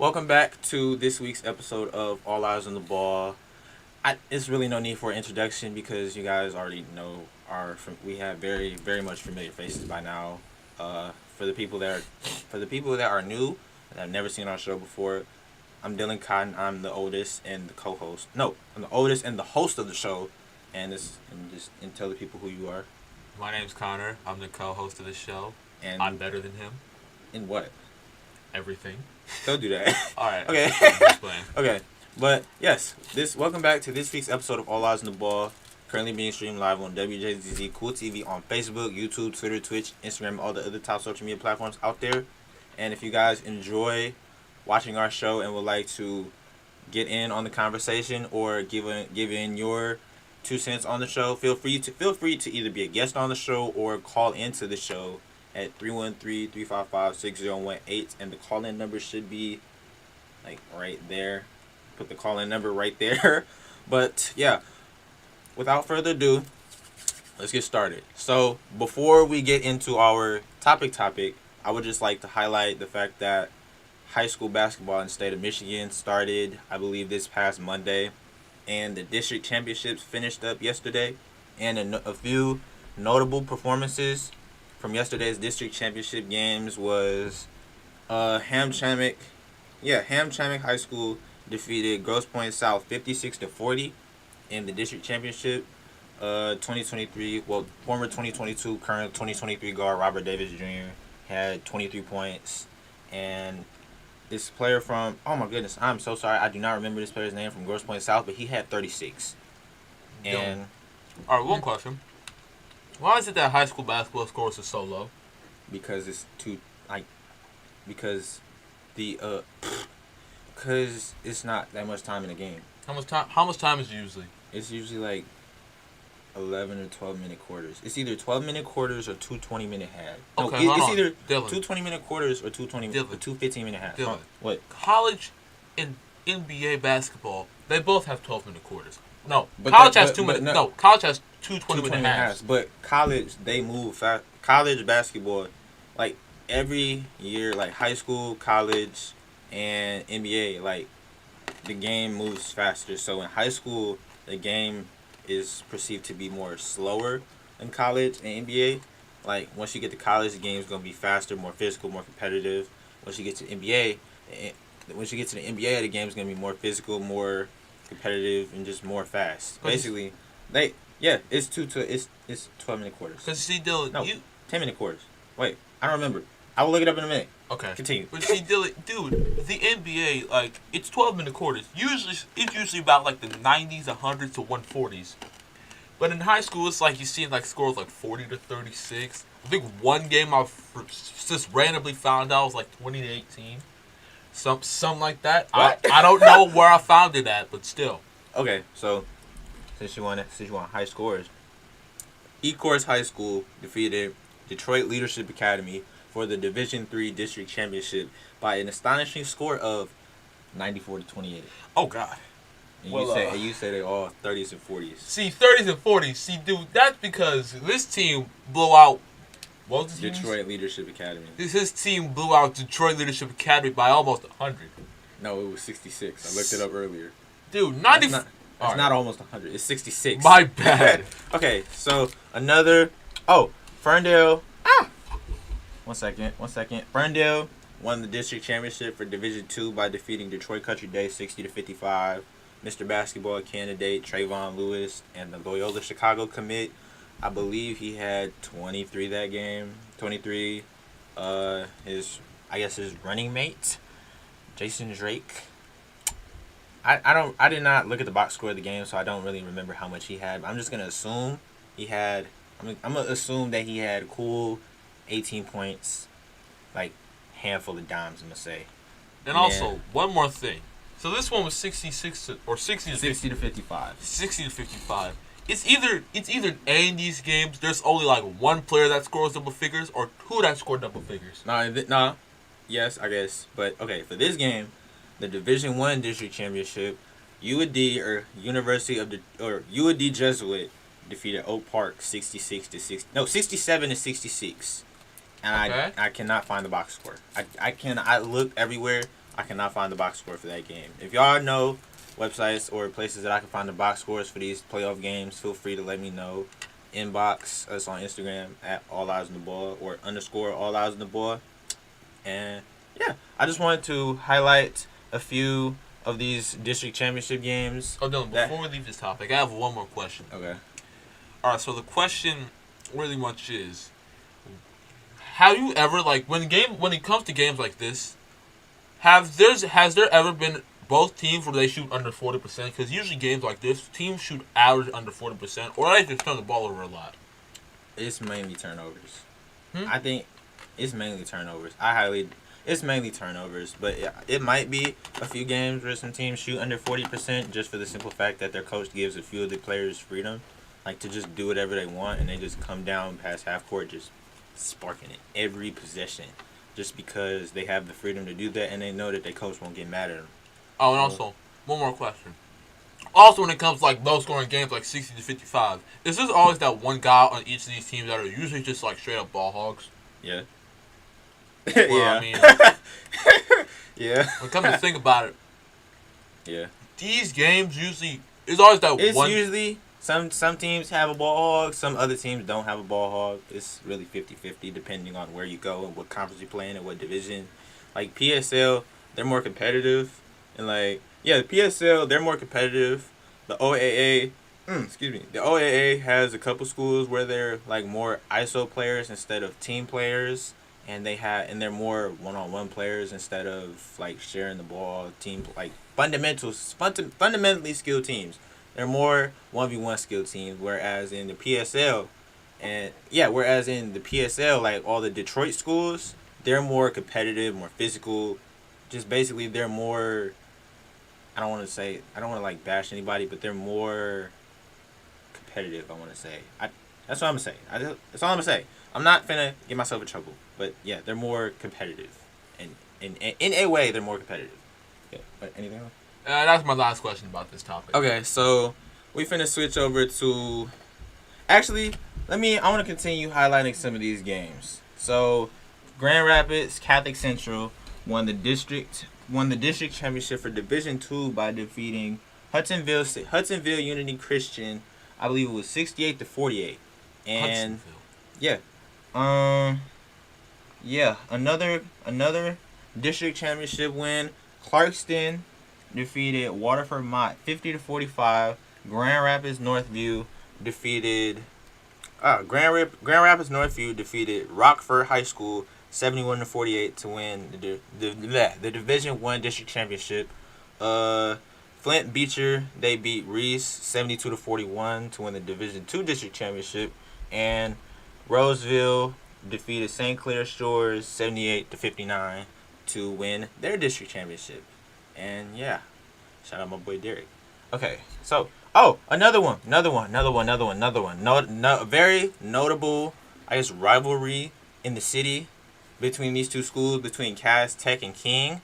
Welcome back to this week's episode of All Eyes on the Ball. It's really no need for an introduction because you guys already know we have very much familiar faces by now. For the people that are new and have never seen our show before, I'm Dylan Cotton. I'm the oldest and the co-host. No, I'm the oldest and the host of the show, and tell the people who you are My name's Connor. I'm the co-host of the show. and I'm better than him. in what. Everything. Don't do that. All right. Okay. I'm just playing. Okay, but yes, welcome back to this week's episode of All Eyes on the Ball. Currently being streamed live on WJZZ Cool TV on Facebook, YouTube, Twitter, Twitch, Instagram, all the other top social media platforms out there. And if you guys enjoy watching our show and would like to get in on the conversation or give in your 2 cents on the show, feel free to either be a guest on the show or call into the show at 313-355-6018, and the call-in number should be like right there. Put the call-in number right there. But yeah, without further ado, let's get started. So before we get into our topic, I would just like to highlight the fact that high school basketball in the state of Michigan started, I believe, this past Monday, and the district championships finished up yesterday, and a few notable performances from yesterday's district championship games was Hamtramck High School defeated Grosse Pointe South 56-40 in the district championship. 2023, former 2022, current 2023 guard Robert Davis Jr. had 23 points, and this player from, oh my goodness, I'm so sorry, I do not remember this player's name, from Grosse Pointe South, but he had 36. And All right. One question. Why is it that high school basketball scores are so low? because it's because the because it's not that much time in the game. How much time is it usually? It's usually like 11 or 12-minute quarters. It's either 12-minute quarters or two 20-minute halves. Okay, No, hold it's on. either Dylan. two 20-minute quarters or two 15-minute halves. Dylan. What? College and NBA basketball, they both have 12-minute quarters. No, But college that- has but- 2 but minutes. no. No, college has two 20 20-minute minute halves. But college, they move fast. College basketball, like every year, like high school, college, and NBA, like the game moves faster. So in high school, the game is perceived to be more slower than college and NBA. Like once you get to college, the game's gonna be faster, more physical, more competitive. Once you get to NBA, the game's gonna be more physical, more competitive, and just more fast. But Basically, it's 12-minute quarters. Because see, Dylan, No, 10-minute quarters. Wait, I don't remember. I will look it up in a minute. Okay. Continue. But see, Dylan, dude, the NBA, like, it's 12-minute quarters. It's usually about, like, the 90s, 100s to 140s. But in high school, it's like you see, like, scores, like, 40-36. I think one game I've just randomly found out was, like, 20-18. Something like that. What? I don't know where I found it at, but still. Okay, so since you want high scores, Ecorse High School defeated Detroit Leadership Academy for the Division III District Championship by an astonishing score of 94-28. Oh, God. And Well, you say they all 30s and 40s. See, 30s and 40s. See, dude, that's because this team blew out. What was his Detroit Leadership Academy. His team blew out Detroit Leadership Academy by almost 100. No, it was 66. I looked it up earlier. Dude, 90. It's Alright. not almost 100. It's 66. My bad. Okay, so another. Oh, Ferndale. One second. Ferndale won the district championship for Division II by defeating Detroit Country Day 60-55. Mr. Basketball candidate Trayvon Lewis and the Loyola Chicago commit. I believe he had 23 that game. 23. His running mate, Jason Drake. I did not look at the box score of the game, so I don't really remember how much he had. I'm just gonna assume he had. I'm gonna assume that he had cool 18 points, like handful of dimes. I'm gonna say. And also, one more thing. So this one was 66 to, or 60 to 60 to 55. 60 to 55. It's either A in these games. There's only like one player that scores double figures, or two that score double figures. Nah. Yes, I guess. But okay, for this game, the Division I District Championship, UAD or UAD Jesuit defeated Oak Park 67 to 66. And Okay. I cannot find the box score. I looked everywhere. I cannot find the box score for that game. If y'all know websites or places that I can find the box scores for these playoff games, feel free to let me know. Inbox us on Instagram at All Eyes on the Ball or _ All Eyes on the Ball. And yeah, I just wanted to highlight a few of these district championship games. Oh, Dylan, before we leave this topic, I have one more question. Okay. All right, so the question really much is, have you ever, like, when it comes to games like this, has there ever been both teams where they shoot under 40%? Because usually games like this, teams shoot average under 40%, or they just turn the ball over a lot. It's mainly turnovers. Hmm? I think it's mainly turnovers. It's mainly turnovers, but it might be a few games where some teams shoot under 40% just for the simple fact that their coach gives a few of the players freedom, like to just do whatever they want, and they just come down past half court just sparking it every possession, just because they have the freedom to do that and they know that their coach won't get mad at them. Oh, and also, one more question. Also, when it comes to, like, low-scoring games like 60 to 55, is there always that one guy on each of these teams that are usually just, like, straight-up ball hogs? Yeah. Well, yeah. I mean, yeah. when it comes to think about it, Yeah. these games usually, there's always that It's one. usually some teams have a ball hog, some other teams don't have a ball hog. It's really 50-50 depending on where you go and what conference you play in and what division. Like PSL, they're more competitive. And like, yeah, the PSL, they're more competitive. The OAA, the OAA has a couple schools where they're like more ISO players instead of team players, and they're more one-on-one players instead of like sharing the ball, team like fundamentally skilled teams. They're more 1v1 skilled teams, whereas in the PSL, like all the Detroit schools, they're more competitive, more physical. Just basically, they're more. I don't want to like bash anybody, but they're more competitive. I want to say. That's what I'm gonna say. That's all I'm gonna say. I'm not finna get myself in trouble, but yeah, they're more competitive, and in a way, they're more competitive. Yeah. But anything else? That's my last question about this topic. Okay, so we finna switch over to. Actually, I want to continue highlighting some of these games. So, Grand Rapids Catholic Central won the district championship for Division II by defeating Hudsonville Unity Christian. I believe it was 68-48. And another district championship win. Clarkston defeated Waterford Mott 50-45. Grand Rapids Northview defeated Rockford High School 71-48 to win the Division I district championship. Flint Beecher, they beat Reese 72-41 to win the Division II district championship, and Roseville defeated St. Clair Shores 78-59 to win their district championship. And yeah, shout out my boy Derek. Okay, so another one. No, very notable, I guess, rivalry in the city between these two schools, between Cass Tech and King.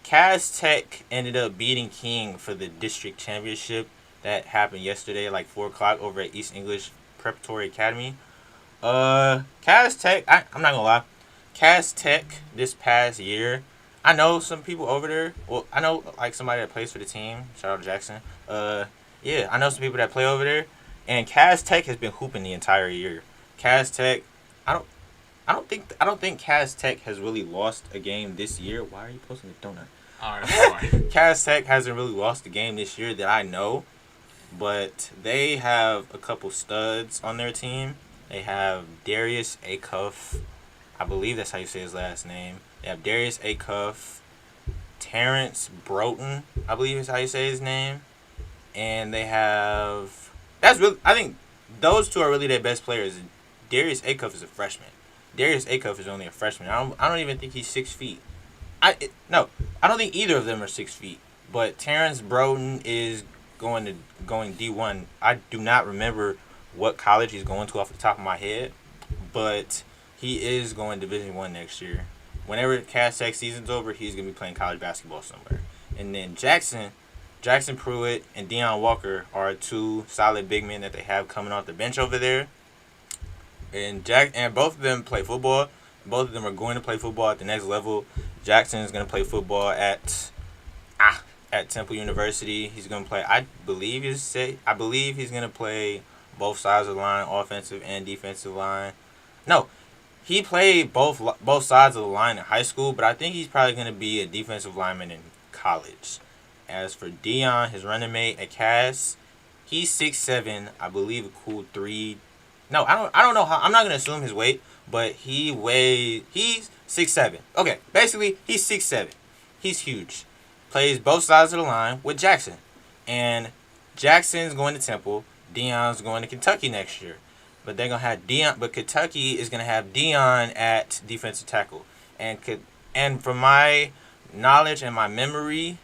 Cass Tech ended up beating King for the district championship that happened yesterday, like 4 o'clock over at East English Preparatory Academy. Cass Tech, I'm not gonna lie, Cass Tech this past year, I know some people over there. Well, I know like somebody that plays for the team. Shout out to Jackson. Yeah, I know some people that play over there, and Cass Tech has been hooping the entire year. Cass Tech, I don't think Cass Tech has really lost a game this year. Why are you posting a donut? All right. Cass Tech hasn't really lost a game this year that I know, but they have a couple studs on their team. They have Darius Acuff. I believe that's how you say his last name. They have Darius Acuff, Terrence Broughton, I believe is how you say his name. And they have... I think those two are really their best players. Darius Acuff is a freshman. Darius Acuff is only a freshman. I don't even think he's 6 feet. I don't think either of them are 6 feet. But Terrence Broughton is going D1. I do not remember what college he's going to off the top of my head, but he is going Division I next year. Whenever Cass Tech season's over, he's going to be playing college basketball somewhere. And then Jackson Pruitt and Deion Walker are 2 solid big men that they have coming off the bench over there. And both of them play football. Both of them are going to play football at the next level. Jackson is gonna play football at Temple University. He's gonna play. I believe he's gonna play both sides of the line, offensive and defensive line. No, he played both sides of the line in high school, but I think he's probably gonna be a defensive lineman in college. As for Dion, his running mate at Cass, he's 6'7", I believe a cool 3. No, I don't know how. I'm not gonna assume his weight, but he's 6'7". Okay, basically he's 6'7". He's huge. Plays both sides of the line with Jackson, and Jackson's going to Temple. Dion's going to Kentucky next year, but they're gonna have Dion. But Kentucky is gonna have Dion at defensive tackle, and from my knowledge and my memory,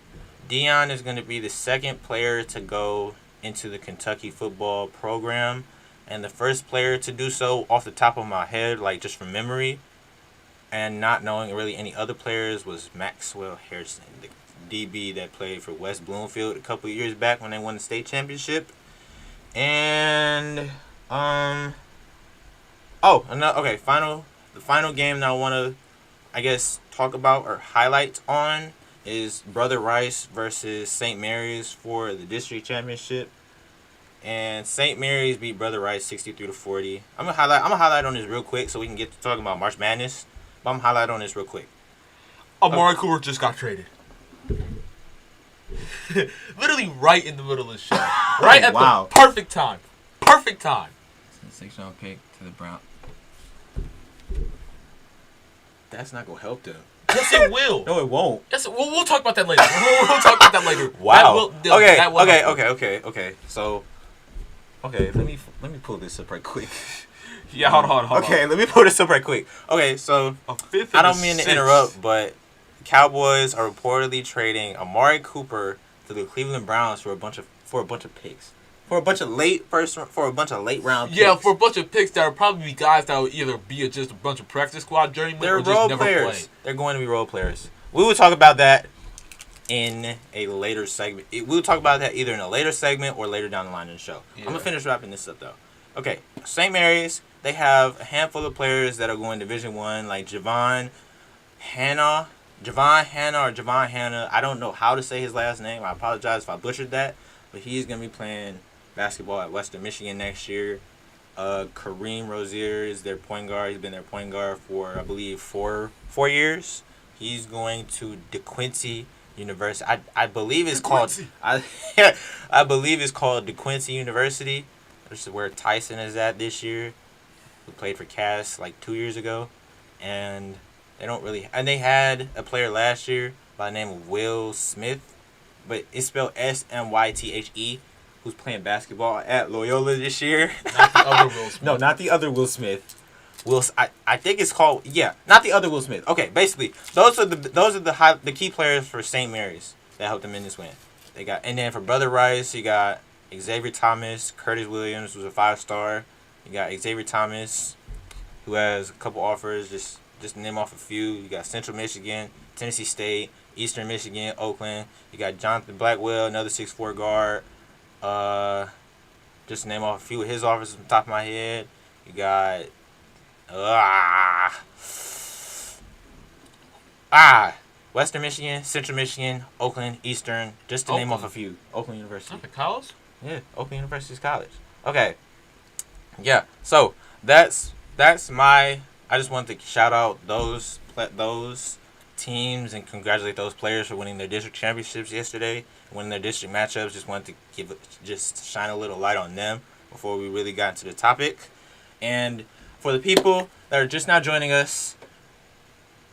Dion is gonna be the second player to go into the Kentucky football program, and the first player to do so off the top of my head, like just from memory, and not knowing really any other players, was Maxwell Harrison, the DB that played for West Bloomfield a couple of years back when they won the state championship. And the final game that I want to, I guess, talk about or highlight on is Brother Rice versus St. Mary's for the district championship. And St. Mary's beat Brother Rice 63-40. I'm gonna highlight on this real quick so we can get to talking about March Madness. But I'm gonna highlight on this real quick. Amari Cooper just got traded. Literally right in the middle of the show. Right at the perfect time. Perfect time. Sensational pick to the Brown. That's not gonna help them. Yes, it will. No, it won't. Yes, we'll talk about that later. We'll talk about that later. Wow. Okay. So, let me pull this up right quick. Yeah, hold on. Okay, let me pull this up right quick. Okay, so I don't mean to interrupt, but Cowboys are reportedly trading Amari Cooper to the Cleveland Browns for a bunch of picks. For a bunch of late round picks. Yeah, for a bunch of picks that will probably be guys that will either be just a bunch of practice squad journeymen or just never play. They're going to be role players. We will talk about that in a later segment. We'll talk about that either in a later segment or later down the line in the show. Yeah. I'm going to finish wrapping this up, though. Okay, St. Mary's, they have a handful of players that are going Division I, like Javon Hanna. I don't know how to say his last name. I apologize if I butchered that. But he's going to be playing basketball at Western Michigan next year. Kareem Rozier is their point guard. He's been their point guard for, I believe, four years. He's going to DeQuincy University. I believe it's called I believe it's called DeQuincy University. This is where Tyson is at this year, who played for Cass like 2 years ago. And they had a player last year by the name of Will Smith, but it's spelled Smythe, who's playing basketball at Loyola this year. Not the other Will Smith. No, not the other Will Smith. I think it's called, not the other Will Smith. Okay, basically those are the key players for St. Mary's that helped them in this win. And then for Brother Rice, you got Xavier Thomas, Curtis Williams, who's a 5-star. You got Xavier Thomas, who has a couple offers. Just to name off a few. You got Central Michigan, Tennessee State, Eastern Michigan, Oakland. You got Jonathan Blackwell, another 6'4" guard. Just to name off a few of his offers from the top of my head. You got Western Michigan, Central Michigan, Oakland, Eastern, just to name off a few. Oakland University. Not the college? Yeah, Oakland University's college. Okay. Yeah, so that's my... I just wanted to shout out those teams and congratulate those players for winning their district championships yesterday, winning their district matchups. Just wanted to just shine a little light on them before we really got into the topic. And for the people that are just now joining us,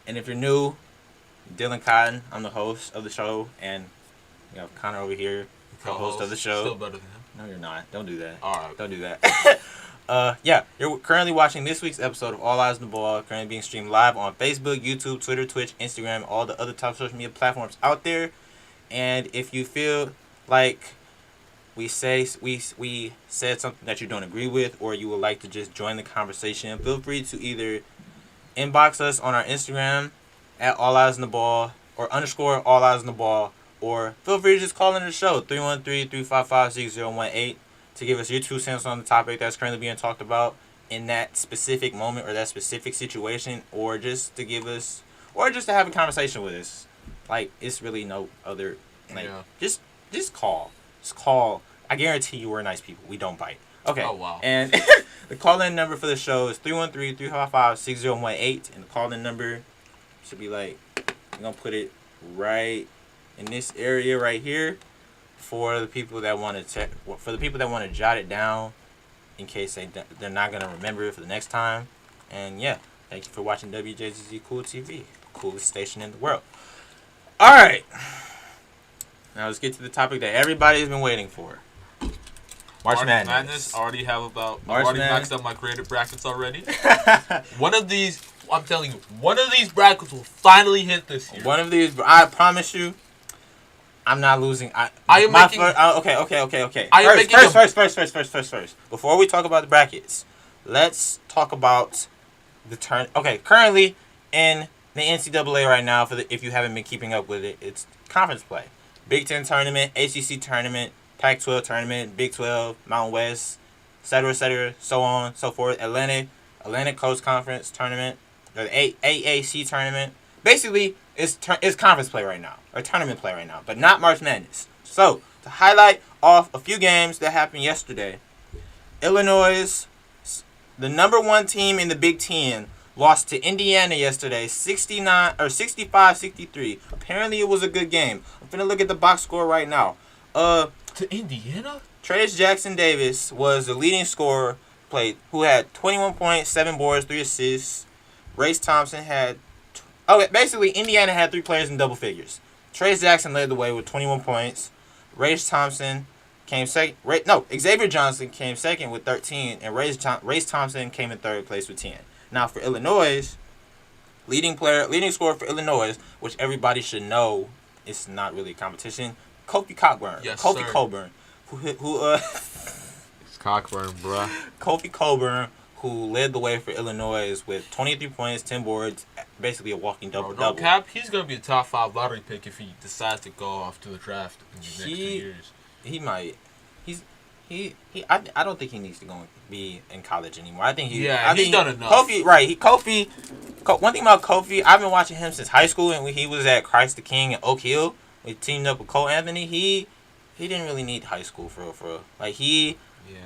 and if you're new, Dylan Cotton, I'm the host of the show, and you have Connor over here, co-host of the show. Still better than him. No, you're not. Don't do that. All right. Don't do that. You're currently watching this week's episode of All Eyes on the Ball, currently being streamed live on Facebook, YouTube, Twitter, Twitch, Instagram, all the other top social media platforms out there. And if you feel like we said something that you don't agree with, or you would like to just join the conversation, feel free to either inbox us on our Instagram at All Eyes on the Ball or _ All Eyes on the Ball, or feel free to just call in the show 313-355-6018 to give us your 2 cents on the topic that's currently being talked about in that specific moment or that specific situation, or just to give us, or just to have a conversation with us. Like, it's really no other. Like, Yeah. just call. Just call. I guarantee you we're nice people. We don't bite. Okay. Oh, wow. And the call-in number for the show is 313-355-6018. And the call-in number should be like, I'm going to put it right in this area right here for the people that want to jot it down in case they're not going to remember it for the next time. And yeah, thank you for watching WJZZ Cool TV, coolest station in the world. All right. Now let's get to the topic that everybody's been waiting for. March Madness. Already have about. March I've already Madness. maxed out my creative brackets already. One of these, I'm telling you, one of these brackets will finally hit this year. One of these, I promise you, I'm not losing. I am making. Okay. I am making First. Before we talk about the brackets, let's talk about the turn. Okay, currently in the NCAA right now, if you haven't been keeping up with it, it's conference play. Big Ten tournament, ACC tournament, Pac-12 tournament, Big 12, Mountain West, etc., so on, so forth. Atlantic Coast Conference tournament, or the AAC tournament. Basically, it's conference play right now, or tournament play right now, but not March Madness. So, to highlight off a few games that happened yesterday, Illinois, the number one team in the Big Ten, lost to Indiana yesterday, 65-63. Apparently, it was a good game. I'm finna look at the box score right now. To Indiana? Trayce Jackson-Davis was the leading scorer, who had 21 points, 7 boards, 3 assists. Race Thompson had... basically, Indiana had 3 players in double figures. Trayce Jackson led the way with 21 points. Race Thompson came second. Xavier Johnson came second with 13, and Race Thompson came in third place with 10. Now, for Illinois, leading scorer for Illinois, which everybody should know, it's not really a competition, Kofi Cockburn. Yes, Kofi sir. Cockburn. It's Cockburn, bruh. Kofi Cockburn, who led the way for Illinois with 23 points, 10 boards, basically a walking double-double. No cap, he's going to be a top 5 lottery pick if he decides to go off to the draft in the next 2 years. He might. I don't think he needs to go and be in college anymore. I think he's done enough. Kofi. One thing about Kofi, I've been watching him since high school, and when he was at Christ the King in Oak Hill, we teamed up with Cole Anthony. He didn't really need high school for real.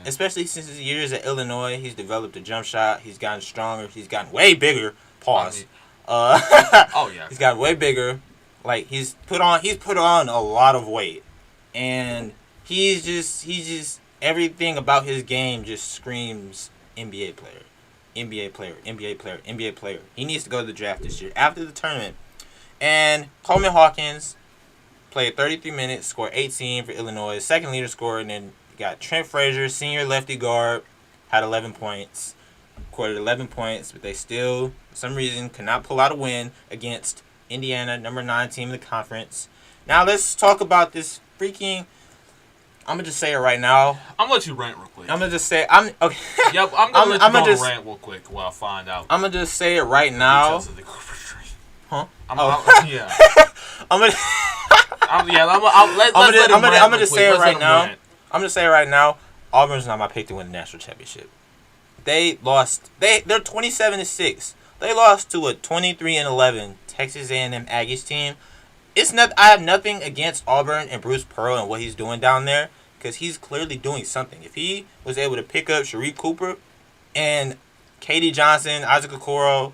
Especially since his years at Illinois, he's developed a jump shot. He's gotten stronger. He's gotten way bigger. Pause. Oh yeah. He's gotten way bigger. Like he's put on a lot of weight, and he's just everything about his game just screams NBA player. NBA player, NBA player, NBA player. He needs to go to the draft this year after the tournament. And Coleman Hawkins played 33 minutes, scored 18 for Illinois, second leader scorer, and then you got Trent Frazier, senior lefty guard, had 11 points, recorded 11 points, but they still, for some reason, could not pull out a win against Indiana, number 9 team in the conference. Now let's talk about this freaking... I'm gonna just say it right now. I'm gonna let you rant real quick. I'm gonna just say I'm okay. Yep, I'm gonna let you go on a rant real quick while I find out. I'm gonna just say it right now. Huh? Yeah. I'm gonna just say it right now. I'm gonna say it right now. Auburn's not my pick to win the national championship. They lost. They're 27-6. They lost to a 23-11 Texas A&M Aggies team. I have nothing against Auburn and Bruce Pearl and what he's doing down there, because he's clearly doing something. If he was able to pick up Sharif Cooper and Katie Johnson, Isaac Okoro,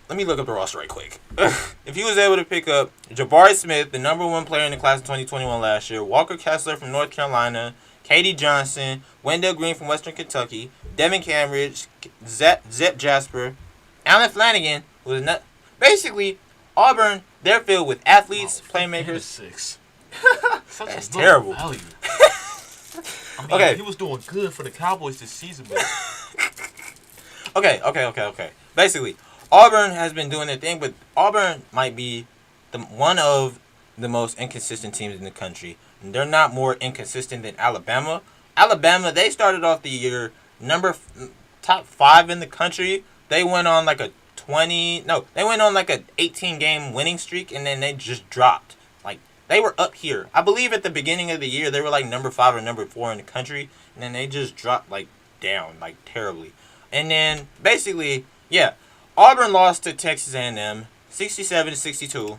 let me look up the roster right quick. If he was able to pick up Jabari Smith, the number 1 player in the class of 2021 last year, Walker Kessler from North Carolina, Katie Johnson, Wendell Green from Western Kentucky, Devin Cambridge, Zep Jasper, Alan Flanagan, who is not... Basically, Auburn, they're filled with athletes, playmakers. 6. That's terrible. Okay. He was doing good for the Cowboys this season, man. Okay. Basically, Auburn has been doing their thing, but Auburn might be one of the most inconsistent teams in the country. And they're not more inconsistent than Alabama. Alabama, they started off the year top 5 in the country. They went on like a 18-game winning streak, and then they just dropped. Like, they were up here. I believe at the beginning of the year, they were like number 5 or number 4 in the country, and then they just dropped, like, down, like, terribly. And then, basically, yeah, Auburn lost to Texas A&M 67-62.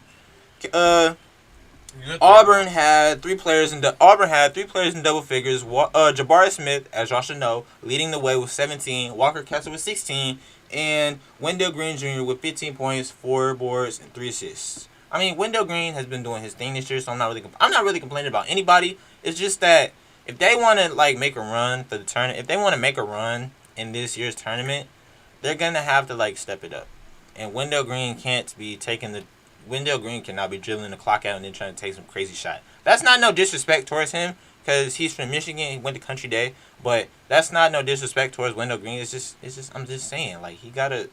Auburn had three players in double figures. Jabari Smith, as y'all should know, leading the way with 17. Walker Kessler with 16, and Wendell Green Jr. with 15 points, 4 boards, and 3 assists. I mean, Wendell Green has been doing his thing this year, so I'm not really complaining about anybody. It's just that if they want to like make a run for the tournament, if they want to make a run in this year's tournament, they're gonna have to like step it up. And Wendell Green cannot be dribbling the clock out and then trying to take some crazy shot. That's not no disrespect towards him because he's from Michigan. He went to Country Day, but that's not no disrespect towards Wendell Green. It's just. I'm just saying, like he gotta,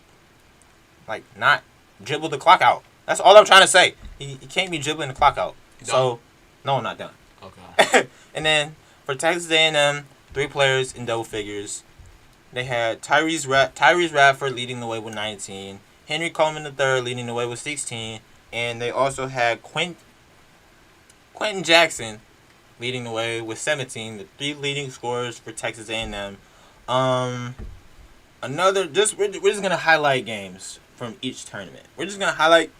like not dribble the clock out. That's all I'm trying to say. He can't be dribbling the clock out. So, no, I'm not done. Okay. And then for Texas A&M, 3 players in double figures. They had Tyrese Radford leading the way with 19. Henry Coleman III leading the way with 16. And they also had Quentin Jackson leading the way with 17. The 3 leading scorers for Texas A&M. We're just gonna highlight games from each tournament. We're just gonna highlight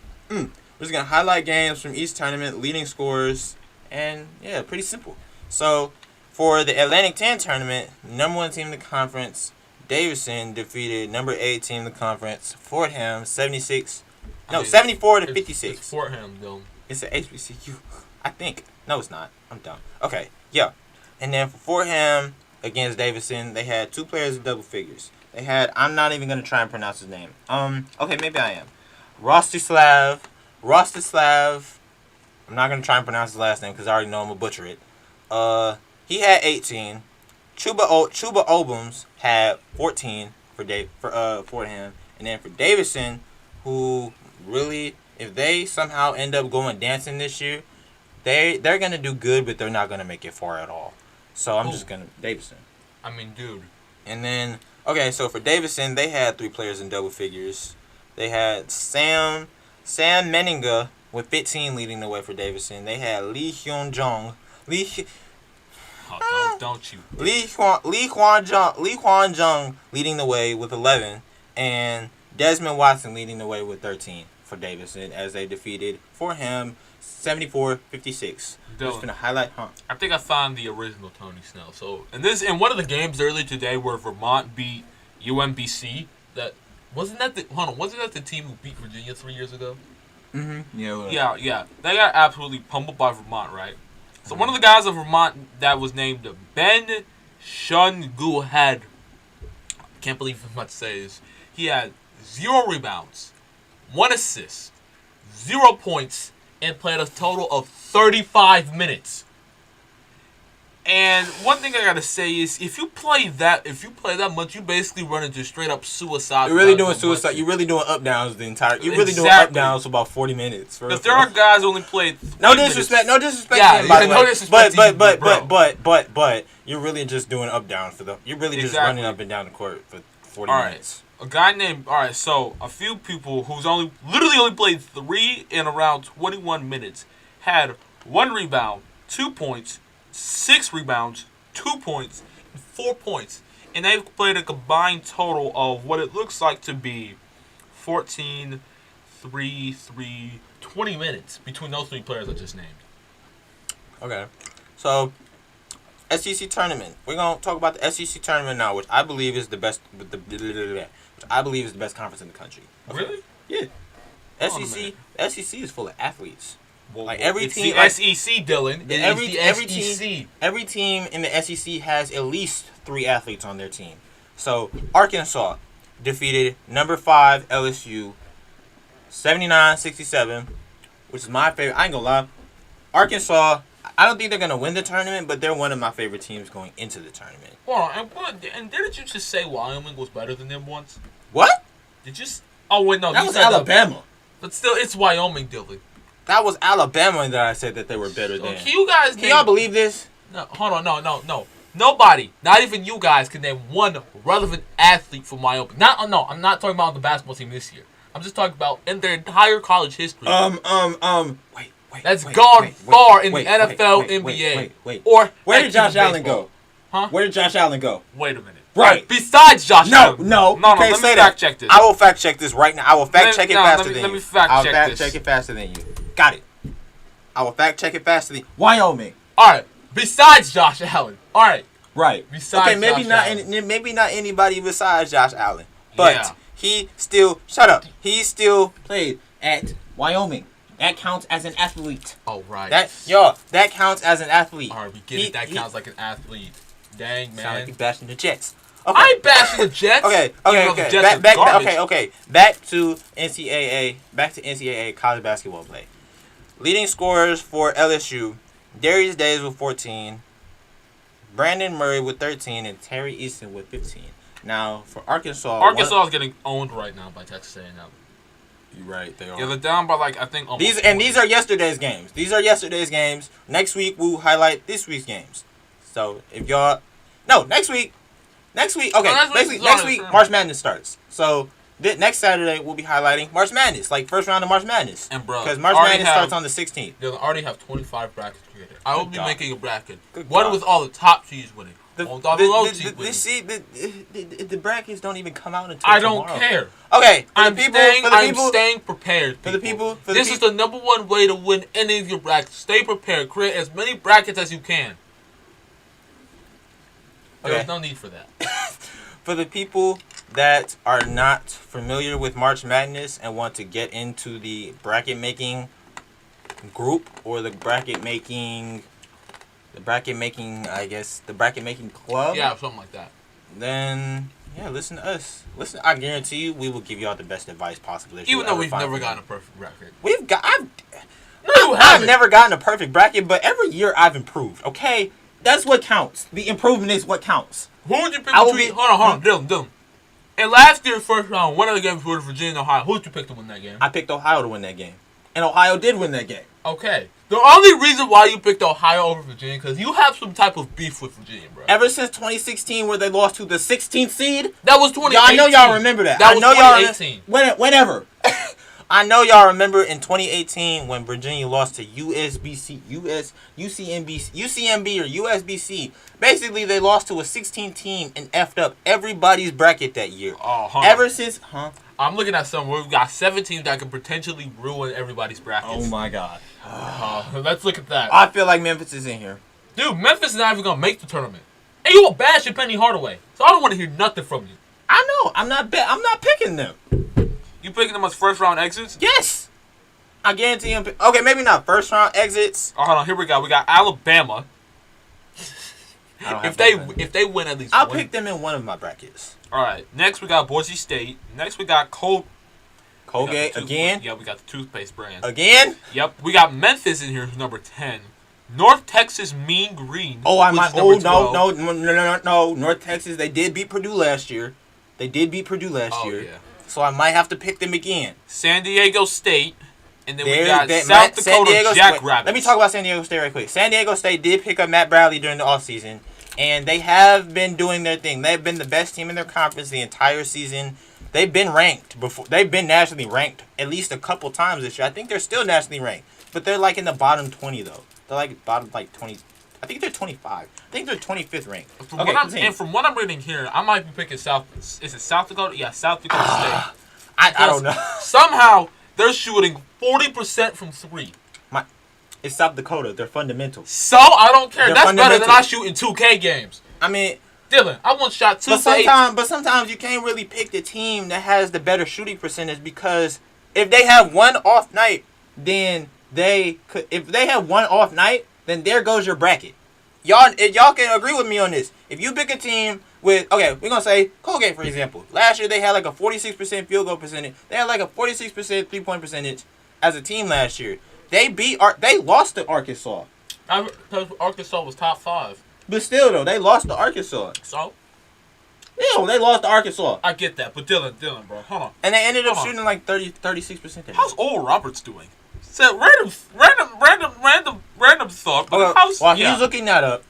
games from each tournament, leading scorers, and yeah, pretty simple. So for the Atlantic 10 tournament, number 1 team in the conference, Davidson defeated number 8 team in the conference, Fordham, 74 to 56. It's Fordham, though. It's an HBCU, I think. No, it's not. I'm dumb. Okay, yeah. And then for Fordham against Davidson, they had 2 players in double figures. They had, I'm not even going to try and pronounce his name. Okay, maybe I am. Rostislav. I'm not going to try and pronounce his last name because I already know I'm going to butcher it. He had 18. Chuba Obums had 14 for Fordham. And then for Davidson, who really, if they somehow end up going dancing this year, they're going to do good, but they're not going to make it far at all. So I'm just going to, Davidson. I mean, dude. And then, okay, so for Davidson, they had 3 players in double figures. They had Sam Meninga with 15 leading the way for Davidson. They had Lee Hwan Jung leading the way with 11, and Desmond Watson leading the way with 13 for Davidson as they defeated Fordham 74-56. Just gonna highlight, I think I found the original Tony Snell. So in one of the games earlier today where Vermont beat UMBC, wasn't that the team who beat Virginia 3 years ago? Mm-hmm. Yeah. They got absolutely pummeled by Vermont, right? So one of the guys of Vermont that was named Ben Shunguhead, can't believe I'm about to say this, he had 0 rebounds, 1 assist, 0 points, and played a total of 35 minutes. And one thing I gotta say is, if you play that much, you basically run into straight up suicide. You're really doing suicide. You're really doing up downs the entire. You're really doing up downs for about 40 minutes. Because there are guys who only played. No disrespect. No disrespect. Yeah, no disrespect. But you're really just doing up down for the. You're really just running up and down the court for 40 minutes. A guy named. All right, so a few people who's literally only played 3 in around 21 minutes had 1 rebound, 2 points. 6 rebounds, 2 points, and 4 points. And they've played a combined total of what it looks like to be 14, 3, 20 minutes between those 3 players I just named. Okay. So, SEC tournament. We're going to talk about the SEC tournament now, which I believe is the best conference in the country. Okay. Really? Yeah. SEC is full of athletes. Well, like every it's team, the SEC, Dylan. Every team in the SEC has at least 3 athletes on their team. So Arkansas defeated number 5 LSU 79-67, which is my favorite. I ain't gonna lie, Arkansas. I don't think they're gonna win the tournament, but they're one of my favorite teams going into the tournament. Hold on, and didn't you just say Wyoming was better than them once? What? Did you? Oh wait, no, that was Alabama. But still, it's Wyoming, Dylan. That was Alabama that I said that they were better than. Can y'all believe this? No, hold on, no. Nobody, not even you guys, can name one relevant athlete from Wyoming. I'm not talking about the basketball team this year. I'm just talking about in their entire college history. Wait. That's gone far in the NFL, NBA. Wait. Or where did Josh Allen go? Huh? Where did Josh Allen go? Wait a minute. Right. Besides Josh No, Allen. no, No, you can't let me say fact that. check this. I will fact check this right now. I will fact check it faster than you. Let me fact I'll check fact this. check it faster than you. Got it. I will fact check it faster than Wyoming. Alright. Besides Josh Allen. Alright. Right. Besides okay, maybe Josh not. Allen. Maybe not anybody besides Josh Allen, but Yeah. he still. Shut up. He still played at Wyoming. That counts as an athlete. Oh, right. That counts as an athlete. Alright, we get it. That counts like an athlete. Dang, man. Sound like you bashing the Jets. Okay. I ain't bashing the Jets. Okay. Even though the Jets are Back. garbage. Okay. Back to NCAA. Back to NCAA college basketball play. Leading scorers for LSU: Darius Days with 14, Brandon Murray with 13, and Terry Easton with 15. Now for Arkansas. Arkansas is getting owned right now by Texas A&M. You're right. They are. Yeah, they're down by like I think almost. These are yesterday's games. Next week we'll highlight this week's games. So if y'all, next week. Okay, No, next week March Madness starts. So next Saturday we'll be highlighting March Madness, like first round of March Madness. And bro, because March Madness starts on the 16th. They'll already have 25 brackets created. I will be God. making a bracket. Good One God. with all the top teams winning. All the low teams winning. The brackets don't even come out until I don't tomorrow. care. Okay, I'm staying prepared. People. This is the number one way to win any of your brackets. Stay prepared. Create as many brackets as you can. There's Okay. no need for that. For the people that are not familiar with March Madness and want to get into the bracket making group or the bracket making club, Yeah, something like that. then listen to us. I guarantee you we will give y'all the best advice possible. that Even you'll though ever we've find never from gotten a us. perfect bracket. I've haven't. never gotten a perfect bracket, but every year I've improved. Okay, that's what counts. The improvement is what counts. Who would you pick I will between? be- Hold on. Dylan. In last year's first round, one of the games was Virginia and Ohio. Who would you pick to win that game? I picked Ohio to win that game, and Ohio did win that game. Okay. The only reason why you picked Ohio over Virginia because you have some type of beef with Virginia, bro. Ever since 2016, where they lost to the 16th seed, That was 2018. I know y'all remember that. That I was know y'all 2018. Whenever. I know y'all remember in 2018 when Virginia lost to UCMB or USBC. Basically, they lost to a 16 team and effed up everybody's bracket that year. Oh, Ever since, I'm looking at some where we've got 7 teams that could potentially ruin everybody's brackets. Oh my God. Let's look at that. I feel like Memphis is in here. Dude, Memphis is not even going to make the tournament. And you will bash your Penny Hardaway. So I don't want to hear nothing from you. I know. I'm not picking them. You picking them as first round exits? Yes. I guarantee him. Okay, maybe not first round exits. Oh, hold on. Here we go. We got Alabama. I don't have If they win at least I'll one. pick them in one of my brackets. All right. Next, we got Boise State. Next, we got Colgate we got the again. Yeah, we got the toothpaste brand. Again. Yep. We got Memphis in here, who's number 10. North Texas Mean Green. Oh, I which might. is number Oh 12. no. North Texas. They did beat Purdue last year. Oh, year. yeah. So I might have to pick them again. San Diego State. And then we There's got that South San Dakota Diego Jackrabbits. Let me talk about San Diego State right quick. San Diego State did pick up Matt Bradley during the offseason, and they have been doing their thing. They've been the best team in their conference the entire season. They've been ranked before. They've been nationally ranked at least a couple times this year. I think they're still nationally ranked, but they're like in the bottom 20 though. They're like bottom 20. I think they're 25. I think they're 25th ranked. From what I'm reading here, I might be picking South. Is it South Dakota? Yeah, South Dakota State. I don't know. Somehow they're shooting 40% from 3. It's South Dakota. They're fundamental. So I don't care. They're That's better than fundamental. I shoot in 2K games. I mean, Dylan, I once shot 2 but sometimes you can't really pick the team that has the better shooting percentage because if they have one off night, then they could. If they have one off night, then there goes your bracket. Y'all can agree with me on this. If you pick a team with, okay, we're gonna say Colgate for example. Last year they had like a 46% field goal percentage. They had like a 46% 3-point percentage as a team last year. They lost to Arkansas. Because Arkansas was top 5. But still though, they lost to Arkansas. So Yeah, they lost to Arkansas. I get that, but Dylan, bro, hold on. And they ended up Hold on. shooting like 36%. How's Oral Roberts doing? So random thought. But While he's looking that up,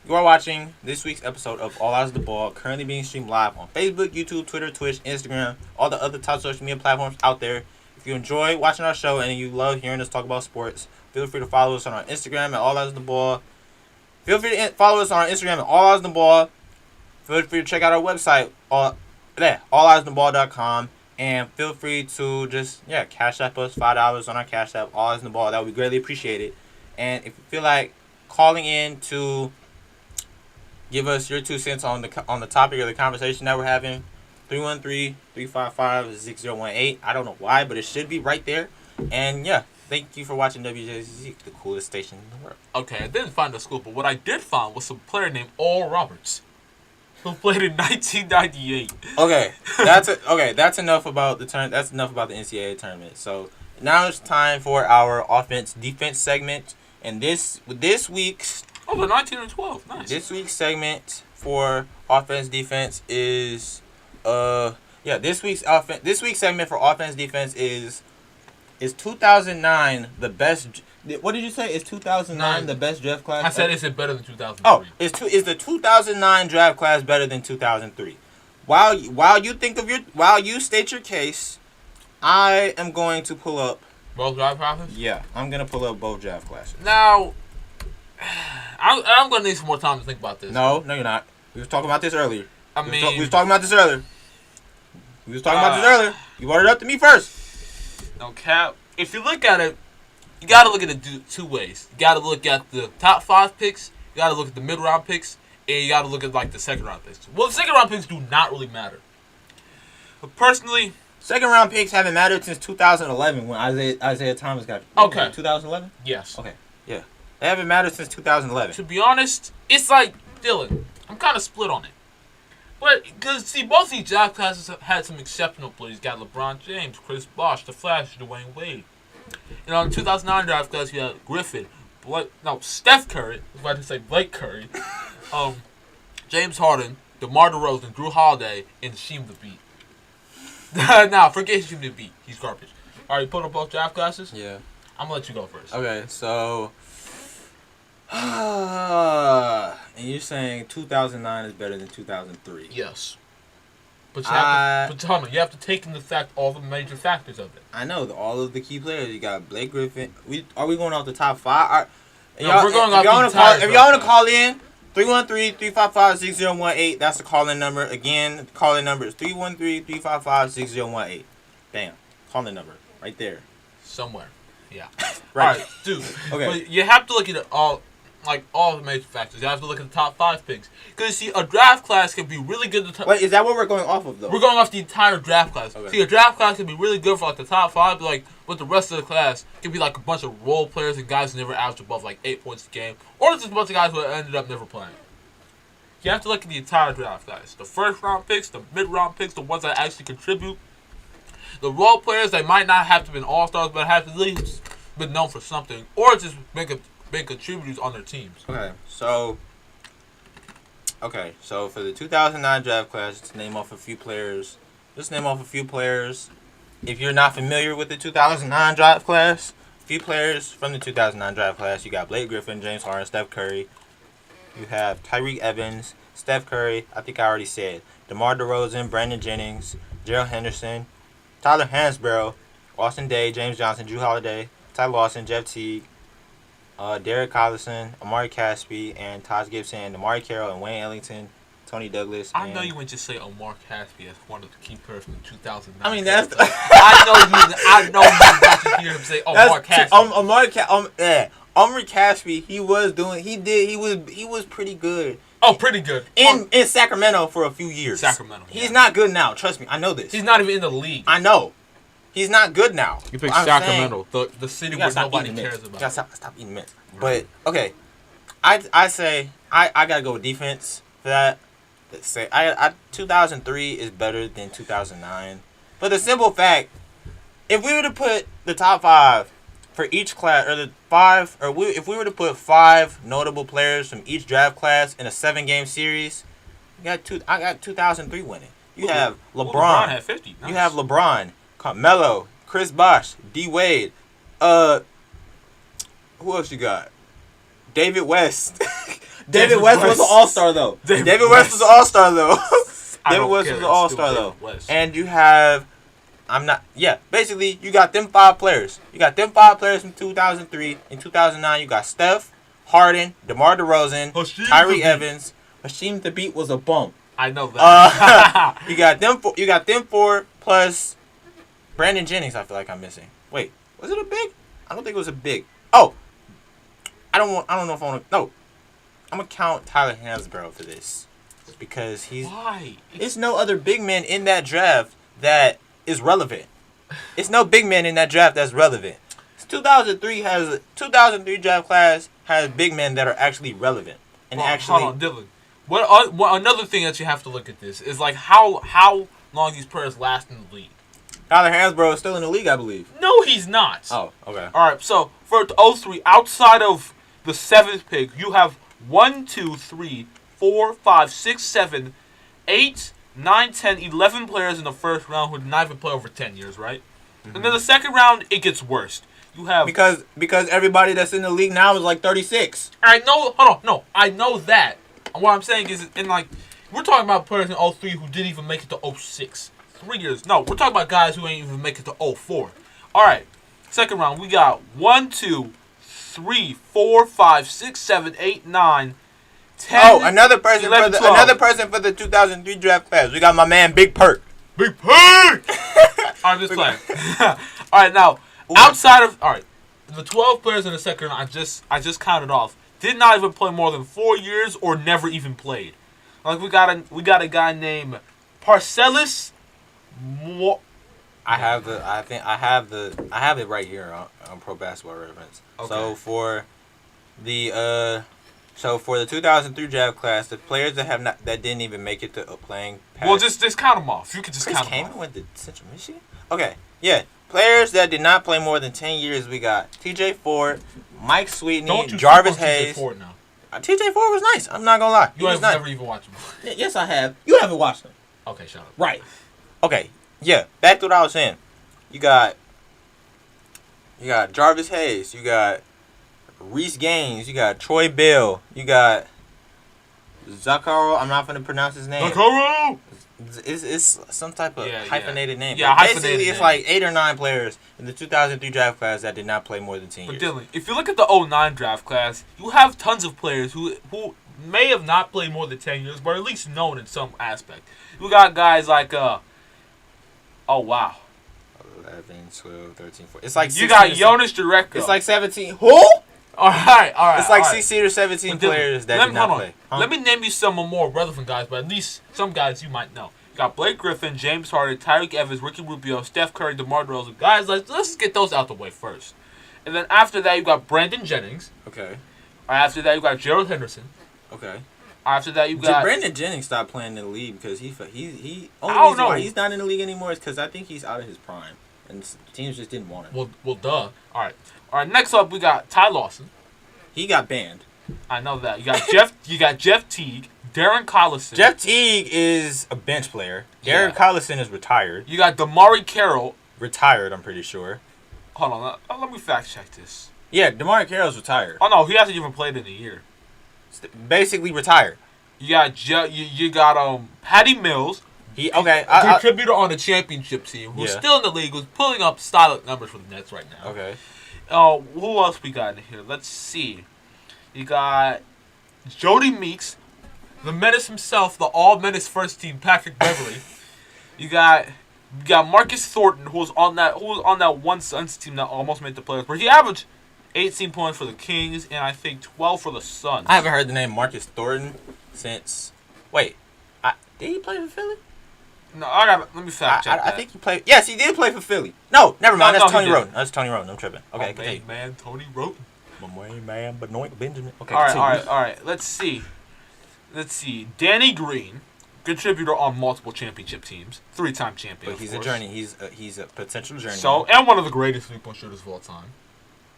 you are watching this week's episode of All Eyes on the Ball, currently being streamed live on Facebook, YouTube, Twitter, Twitch, Instagram, all the other top social media platforms out there. If you enjoy watching our show and you love hearing us talk about sports, feel free to follow us on our Instagram at All Eyes on the Ball. Feel free to follow us on our Instagram at All Eyes on the Ball. feel free to check out our website, alliesontheball.com, and feel free to just cash app us $5 on our cash app, All Eyes on the Ball. That would be greatly appreciated. And if you feel like calling in to give us your 2 cents on the topic of the conversation that we're having, 313-355-6018. I don't know why, but it should be right there. And thank you for watching WJZ, the coolest station in the world. Okay, I didn't find the school, but what I did find was some player named Oral Roberts, who played in 1998. That's enough about the That's enough about the NCAA tournament. So now it's time for our offense-defense segment. And this week's the 19 and 12. Nice. This week's segment for offense-defense is this week's segment for offense-defense is 2009 the best? What did you say? Is 2009 the best draft class? I said, is it better than 2003? Oh, is the 2009 draft class better than 2003? While you state your case, I am going to pull up both draft classes. Yeah, I'm gonna pull up both draft classes. Now, I'm gonna need some more time to think about this. No, you're not. We were talking about this earlier. We was talking about this earlier. You brought it up to me first. No cap. If you look at it, you got to look at it two ways. You got to look at the top 5 picks. You got to look at the mid-round picks, and you got to look at the second-round picks. Well, the second-round picks do not really matter. But personally, second-round picks haven't mattered since 2011 when Isaiah Thomas got. Okay. 2011. Yes. Okay. Yeah. They haven't mattered since 2011. To be honest, it's like Dylan. I'm kind of split on it. But, because, see, both these draft classes have had some exceptional players. You got LeBron James, Chris Bosh, The Flash, Dwayne Wade. In the 2009 draft class, you had Griffin, Steph Curry. I was about to say Blake Curry. James Harden, DeMar DeRozan, Drew Holiday, and Hasheem Thabeet. Nah, forget Hasheem Thabeet. He's garbage. All right, you put up both draft classes? Yeah. I'm going to let you go first. Okay, so... and you're saying 2009 is better than 2003? Yes. But you have to take into fact all the major factors of it. I know all of the key players. You got Blake Griffin. Are we going off the top 5? We're going off the entire. If y'all want to call in, 313-355-6018. That's the call-in number. Again, the call-in number is 313-355-6018. Bam, call-in number right there. Somewhere. Yeah. Right. All right, dude. Okay. But you have to look at all the major factors. You have to look at the top 5 picks. Because, see, a draft class can be really good. Wait, is that what we're going off of, though? We're going off the entire draft class. Okay. See, a draft class can be really good for, the top 5, but the rest of the class can be, a bunch of role players and guys who never averaged above, 8 points a game. Or just a bunch of guys who ended up never playing. You have to look at the entire draft class. The first-round picks, the mid-round picks, the ones that actually contribute. The role players, they might not have to be all-stars, but have at least been known for something. Or just make contributors on their teams. Okay, so for the 2009 draft class, just name off a few players. If you're not familiar with the 2009 draft class, a few players from the 2009 draft class. You got Blake Griffin, James Harden, Steph Curry. You have Tyreke Evans, Steph Curry, I think I already said. DeMar DeRozan, Brandon Jennings, Gerald Henderson, Tyler Hansborough, Austin Daye, James Johnson, Drew Holiday, Ty Lawson, Jeff Teague, Derek Collison, Amari Caspi, and Taj Gibson, and Amari Carroll, and Wayne Ellington, Tony Douglas. I know you wouldn't just say Amari Caspi as one of the key players from the 2009. I mean, that's... I know you got to hear him say Amari Caspi. Amari Caspi, he was pretty good. Oh, pretty good. In Sacramento for a few years. He's not good now. Trust me, I know this. He's not even in the league. I know. He's not good now. You pick Sacramento, the city where nobody cares about. You gotta stop eating mints. But okay, I say I gotta go with defense for that. Say 2003 is better than 2009. For the simple fact, if we were to put the top 5 for each class, or if we were to put 5 notable players from each draft class in a 7-game series, I got 2003 winning. You have LeBron. LeBron had 50. Nice. You have LeBron, Carmelo, Chris Bosh, D Wade. Who else you got? David West. David West was an all-star though. David West was an all-star though. David West was an all-star though. And you have basically you got them 5 players. You got them 5 players from 2003. In 2009 you got Steph, Harden, DeMar DeRozan, Tyreke Evans. Hasheem Thabeet was a bum. I know that. You got them four. You got them four plus Brandon Jennings. I feel like I'm missing. Wait, was it a big? I don't think it was a big. Oh, I don't know if I want to. No, I'm gonna count Tyler Hansbrough for this because he's. Why? There's no other big man in that draft that is relevant. It's no big man in that draft that's relevant. 2003 draft class has big men that are actually relevant and actually. Hold on, Dylan. What another thing that you have to look at this is like how long these players last in the league. Tyler Hansbrough is still in the league, I believe. No, he's not. Oh, okay. All right, so for 03, outside of the 7th pick, you have 1, 2, 3, 4, 5, 6, 7, 8, 9, 10, 11 players in the first round who did not even play over 10 years, right? Mm-hmm. And then the second round, it gets worse. You have because everybody that's in the league now is like 36. I know. Hold on, no, I know that. And what I'm saying is, in like, we're talking about players in 03 who didn't even make it to 06. 3 years. No, we're talking about guys who ain't even make it to 04. All right, second round, we got 1, 2, 3, 4, 5, 6, 7, 8, 9, 10. Oh, another person 11, another person for the 2003 draft class. We got my man Big Perk. Big Perk. I'm just playing. All right, now outside of the 12 players in the second round, I just counted off. Did not even play more than 4 years or never even played. Like we got a guy named Parcellis. I have it right here on Pro Basketball Reference. Okay. So for the 2003 draft class, the players that didn't even make it to playing. Well, just count them off. You could just Chris count them off. Kaman went to Central Michigan. Okay, yeah. Players that did not play more than 10 years, we got T.J. Ford, Mike Sweetney, Jarvis Hayes. T.J. Ford now. T.J. Ford was nice. I'm not gonna lie. You have never even watched him. Yes, I have. You haven't watched him. Okay, shut up. Right. Okay. Yeah. Back to what I was saying. You got Jarvis Hayes. You got Reese Gaines. You got Troy Bill. You got Zakaro. I'm not gonna pronounce his name. Zakaro. It's some type of hyphenated name. Yeah, basically, it's like 8 or 9 players in the 2003 draft class that did not play more than 10 years. But Dylan, if you look at the 09 draft class, you have tons of players who may have not played more than 10 years, but at least known in some aspect. You got guys like, oh, wow. 11, 12, 13, 14. It's like you got Jonas Jerebko. It's like 17. Who? All right. It's like 16 or 17 players that did not play. Let me name you some more relevant guys, but at least some guys you might know. You got Blake Griffin, James Harden, Tyreek Evans, Ricky Rubio, Steph Curry, DeMar DeRozan. Guys, let's get those out the way first. And then after that, you got Brandon Jennings. Okay. After that, you got Gerald Henderson. Okay. After that, you got Brandon Jennings stopped playing in the league because he only reason why he's not in the league anymore is because I think he's out of his prime and teams just didn't want him. Well, duh. All right. Next up, we got Ty Lawson. He got banned. I know that. You got Jeff. You got Jeff Teague, Darren Collison. Jeff Teague is a bench player. Darren Collison is retired. You got DeMarre Carroll. Retired, I'm pretty sure. Hold on. Let me fact check this. Yeah, DeMarre Carroll's retired. Oh no, he hasn't even played in a year. Basically retired. You got you got Patty Mills. Contributor on the championship team who's still in the league, who's pulling up stylish numbers for the Nets right now. Okay. Who else we got in here? Let's see. You got Jody Meeks, the menace himself, the all menace first team, Patrick Beverly. You got Marcus Thornton, who was on that one Suns team that almost made the playoffs, where he averaged 18 points for the Kings and I think 12 for the Suns. I haven't heard the name Marcus Thornton since. Wait, did he play for Philly? No, let me fact check. I think he played. Yes, he did play for Philly. No, never mind. That's Tony Roden. That's Tony Roden. I'm tripping. Okay, main man, Tony Roden. My main man, Benoit Benjamin. Okay, all right. Let's see. Danny Green, contributor on multiple championship teams, 3-time champion. But he's a journey. He's a potential journeyman. So, and one of the greatest 3-point shooters of all time.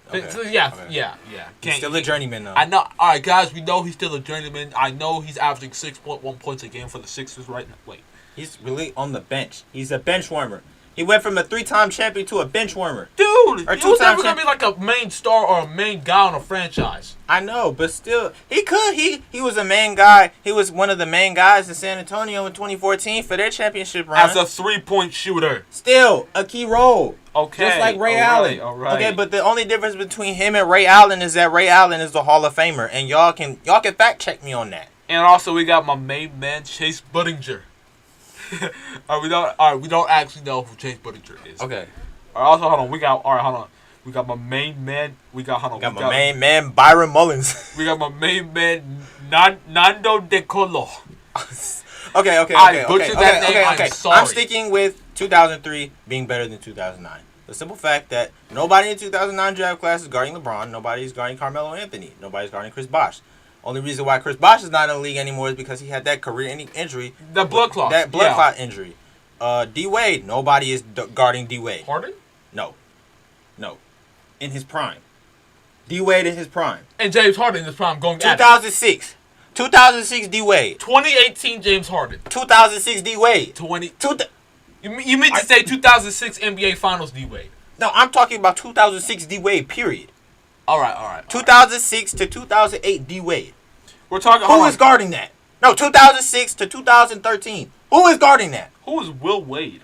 Okay. So, yeah. He's still a journeyman, though. I know. All right, guys, we know he's still a journeyman. I know he's averaging 6.1 points a game for the Sixers right now. Wait. He's really on the bench. He's a bench warmer. He went from a 3-time champion to a bench warmer. Dude, he was never going to be like a main star or a main guy on a franchise. I know, but still, he could. He was a main guy. He was one of the main guys in San Antonio in 2014 for their championship run. As a 3-point shooter. Still, a key role. Okay. Just like Ray Allen. All right. Okay, but the only difference between him and Ray Allen is that Ray Allen is the Hall of Famer, and y'all can fact check me on that. And also we got my main man Chase Budinger. We don't actually know who Chase Budinger is. Okay. Also, hold on. We got my main man. We got my main man Byron Mullins. We got my main man Nando De Colo. Okay. I butchered that name. I'm sorry. I'm sticking with 2003 being better than 2009. The simple fact that nobody in 2009 draft class is guarding LeBron. Nobody's guarding Carmelo Anthony. Nobody's guarding Chris Bosh. Only reason why Chris Bosh is not in the league anymore is because he had that career-ending injury. The blood clot. That blood clot injury. D Wade. Nobody is guarding D Wade. Harden? No. In his prime. D Wade in his prime. And James Harden in his prime going 2006. 2006 D Wade. 2018 James Harden. 2006 D Wade. You meant to say 2006 NBA Finals D Wade? No, I'm talking about 2006 D Wade. Period. All right. 2006 to 2008 D Wade. We're talking. Who is guarding that? No, 2006 to 2013. Who is guarding that? Who is Will Wade?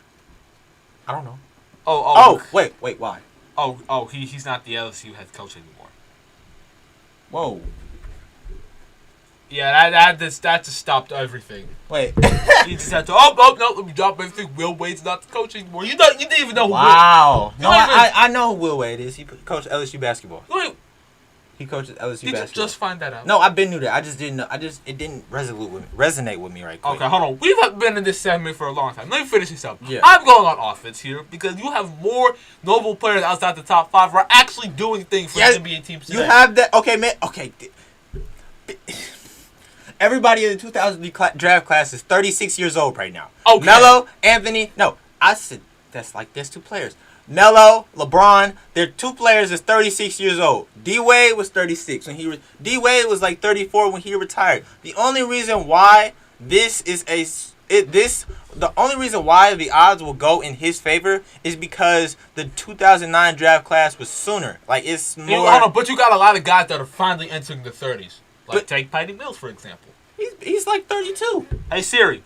I don't know. Oh. Wait. Why? He's not the LSU head coach anymore. Whoa. Yeah, that just stopped everything. Wait. He just had to. No, let me drop everything. Will Wade's not the coach anymore. You didn't even know who. Wow. No, I know who Will Wade is. He coached LSU basketball. Wait. He coaches LSU basketball. Did you just find that out? No, I've been new there. I just didn't know. It didn't resonate with me right quick. Okay, hold on. We've been in this segment for a long time. Let me finish this up. Yeah. I'm going on offense here because you have more notable players outside the top 5 who are actually doing things for the NBA teams today. You have that. Okay, man. Okay. Everybody in the 2000 draft class is 36 years old right now. Okay. Melo, Anthony. No, I said there's 2 players. Melo, LeBron, they're 2 players that's 36 years old. D Wade was 36 when D Wade was like 34 when he retired. The only reason why the only reason why the odds will go in his favor is because the 2009 draft class was sooner. Like it's more. Hold on, but you got a lot of guys that are finally entering the 30s. Like take Patty Mills for example. He's like 32. Hey Siri.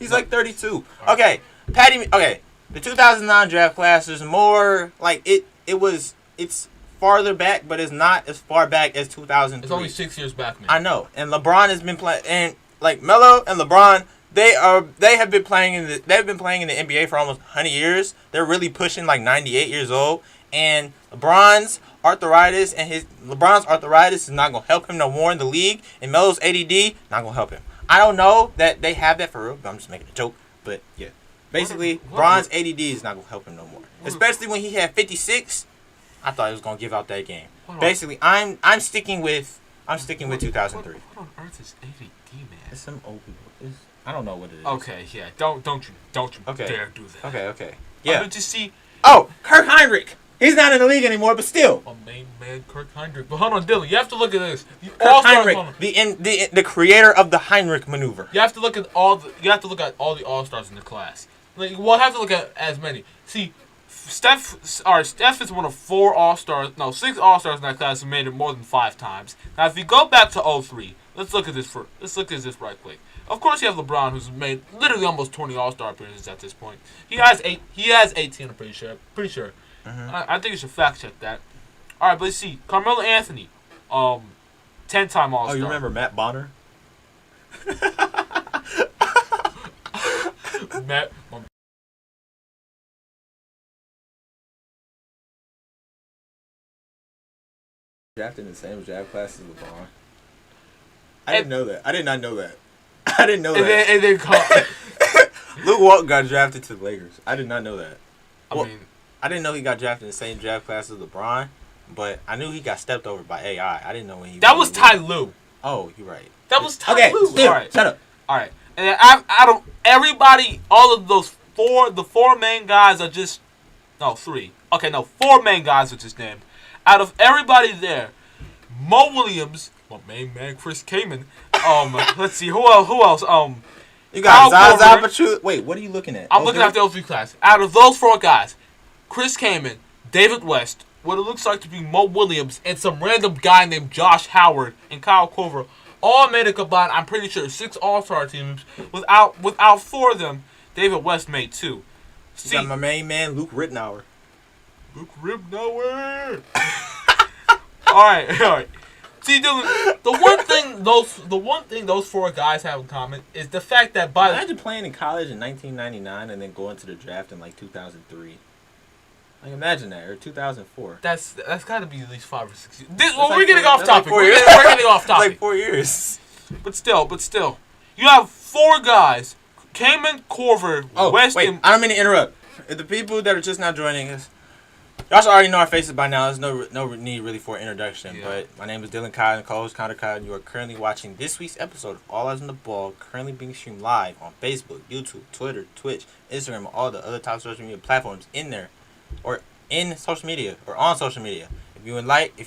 He's like 32. Okay, Okay. The 2009 draft class is more like it's farther back, but it's not as far back as 2003. It's only 6 years back, man. I know. And LeBron has been playing, and like Melo and LeBron, they've been playing in the NBA for almost 100 years. They're really pushing like 98 years old, and LeBron's arthritis is not gonna help him no more in the league, and Melo's ADD not gonna help him. I don't know that they have that for real, but I'm just making a joke. But yeah. Basically, Bron's ADD is not going to help him no more. Especially when he had 56. I thought he was going to give out that game. Basically, I'm sticking with 2003. What on earth is ADD, man? It's some old people. I don't know what it is. Okay, yeah. Don't you dare do that. Okay. Yeah. Did you see? Oh, Kirk Heinrich. He's not in the league anymore, but still. A main man, Kirk Heinrich. But hold on, Dylan. You have to look at this. Kirk Heinrich, the creator of the Heinrich maneuver. You have to look at all the All-Stars in the class. Like, we'll have to look at as many. See, Steph is one of 4 All-Stars, 6 All-Stars in that class who made it more than 5 times. Now, if you go back to 03, let's look at this right quick. Of course, you have LeBron, who's made literally almost 20 All-Star appearances at this point. He has 18. I'm pretty sure. Mm-hmm. I think you should fact check that. All right, but let's see. Carmelo Anthony, 10-time All-Star. Oh, you remember Matt Bonner? Matt. Drafted in the same draft class as LeBron. I didn't know that. I did not know that. I didn't know that. And then Luke Walton got drafted to the Lakers. I did not know that. I mean, I didn't know he got drafted in the same draft class as LeBron, but I knew he got stepped over by AI. I didn't know when he. That was Ty Lue. Oh, you're right. That was Ty Lue. Still, all right, shut up. All right, and out of everybody, all of those the 4 main guys are just 3. Okay, 4 main guys are just named. Out of everybody there, Mo Williams, my main man, Chris Kaman. Let's see who else. You got Zaza Pachulia. Wait, what are you looking at? I'm looking at the 03 class. Out of those 4 guys, Chris Kaman, David West, what it looks like to be Mo Williams, and some random guy named Josh Howard and Kyle Korver, all made a combined, I'm pretty sure, 6 All-Star teams. Without 4 of them, David West made 2. See, got my main man, Luke Rittenauer. Luke Rittenauer. All right. See, Dylan, the one thing those four guys have in common is the fact that Imagine playing in college in 1999 and then going to the draft in like 2003. Like imagine that, or 2004. that's got to be at least 5 or 6 years. We're getting off topic. We're getting off topic. Like 4 years. But still, you have four guys: Kamen, Corver, West, wait, and I don't mean to interrupt. If the people that are just now joining us, y'all should already know our faces by now. There's no need really for an introduction. Yeah. But my name is Dylan Kyle, and co-host Connor Kyle, and you are currently watching this week's episode of All Eyes on the Ball, currently being streamed live on Facebook, YouTube, Twitter, Twitch, Instagram, and all the other top social media platforms in there, or in social media, or on social media. If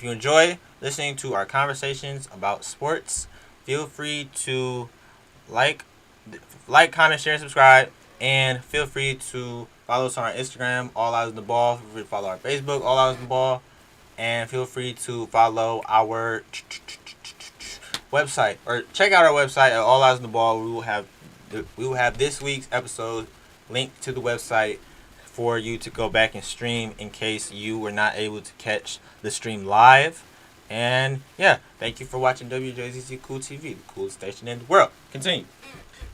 you enjoy listening to our conversations about sports, feel free to like, comment, share, and subscribe, and feel free to follow us on our Instagram, All Eyes on the Ball. Feel free to follow our Facebook, All Eyes on the Ball, and feel free to follow our website, or check out our website at All Eyes on the Ball. We will have this week's episode linked to the website for you to go back and stream in case you were not able to catch the stream live. And yeah, thank you for watching WJZC Cool TV, the coolest station in the world. Continue.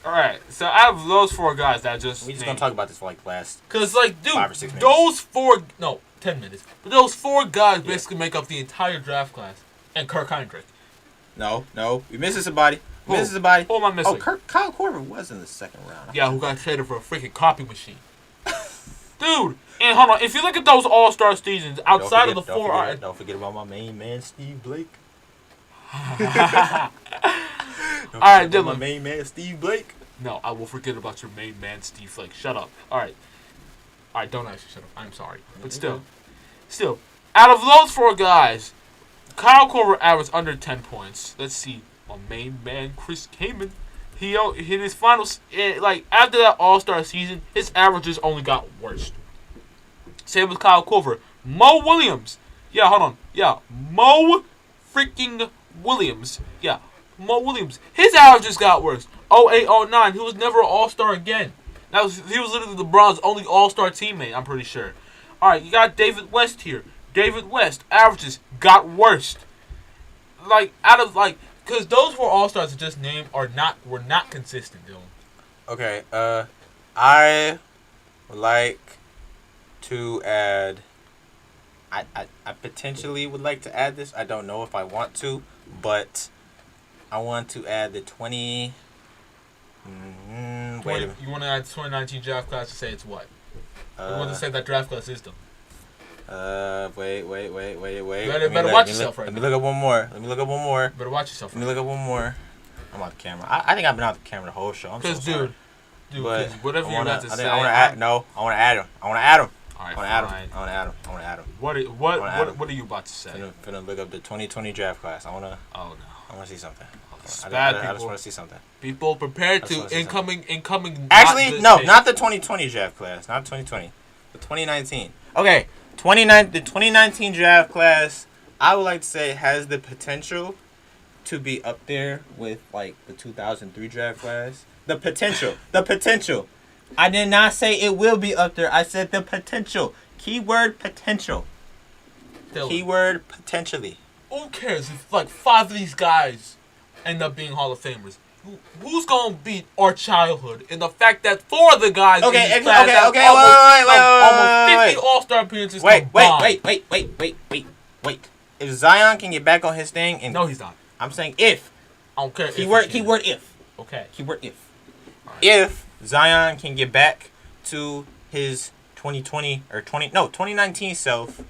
all right. So out of those four guys that I just We just gonna talk about this for like the last. because like dude, 5 or 6 minutes. those 10 minutes. But those four guys basically make up the entire draft class, and Kirk Heinrich. No, we missing somebody. Who? Missing somebody. Who am I missing? Kyle Korver was in the second round. Yeah, who got traded for a freaking copy machine. Dude, and hold on, if you look at those All-Star seasons, outside of the four... Don't forget about my main man, Steve Blake. Alright, Dylan. My main man, Steve Blake. No, I will forget about your main man, Steve Flake. Shut up. Alright, don't actually shut up. I'm sorry. But still, out of those four guys, Kyle Korver averaged under 10 points. Let's see. My main man, Chris Kaman. He hit his finals, like, after that All-Star season, his averages only got worse. Same with Kyle Korver. Mo Williams. Yeah, hold on. Yeah, Mo freaking Williams. Yeah, Mo Williams. His averages got worse. 08, 09, he was never an All-Star again. He was literally LeBron's only All-Star teammate, I'm pretty sure. Alright, you got David West here. David West, averages got worse. Like, because those four All-Stars I just named were not consistent, Dylan. Okay, I would like to add. I potentially would like to add this. I don't know if I want to, but I want to add the 20. Wait a minute. You want to add the 2019 draft class to say it's what? You want to say that draft class is them. Wait. Better watch yourself right now. Let me look up one more. Better watch yourself. Let me look up one more. I'm off the camera. I think I've been off the camera the whole show. Because, dude, but whatever you're about to say. I want to add. No, I want to add him. All right, I want to fine. add him. What are you about to say? Finna look up the 2020 draft class. Oh no. I want to see something. It's I bad, just people. want to see something. People prepare I just to wanna see incoming. Actually, no, not the 2020 draft class. Not 2020. The 2019. Okay, the 2019 draft class, I would like to say, has the potential to be up there with like the 2003 draft class. The potential. I did not say it will be up there. I said the potential. Keyword potential. Dylan, Keyword potentially. who cares if like 5 of these guys end up being Hall of Famers? Who's gonna beat our childhood in the fact that 4 of the guys in this class have almost 50 All-Star appearances combined? Wait. If Zion can get back on his thing, and No, he's not. I'm saying if. I don't care. Keyword if. Okay. Keyword if. If Zion can get back to his 2019 self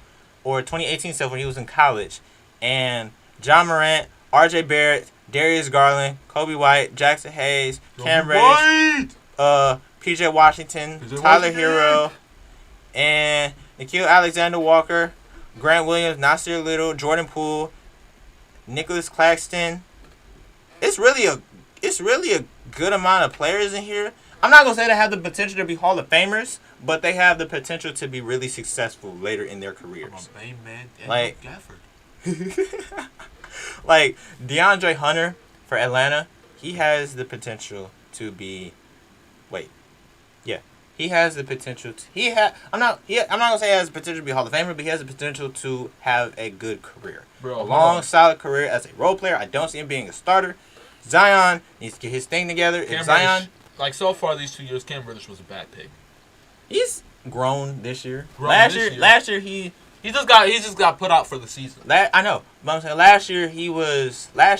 or 2018 self when he was in college, and John Morant, R.J. Barrett, Darius Garland, Kobe White, Jackson Hayes, Cam Reddish, P.J. Washington, Tyler Hero, and Nickeil Alexander-Walker, Grant Williams, Nasir Little, Jordan Poole, Nicholas Claxton. It's really a good amount of players in here. I'm not gonna say they have the potential to be Hall of Famers, but they have the potential to be really successful later in their careers. Like like DeAndre Hunter for Atlanta, he has the potential to be he has the potential. I'm not gonna say he has the potential to be a Hall of Famer, but he has the potential to have a good career, Bro, a long, solid career as a role player. I don't see him being a starter. Zion needs to get his thing together. If Zion, Reddish, like so far these 2 years, Cam Reddish was a bad pick. he's grown this year. Last year he just got put out for the season. I know, but I'm saying last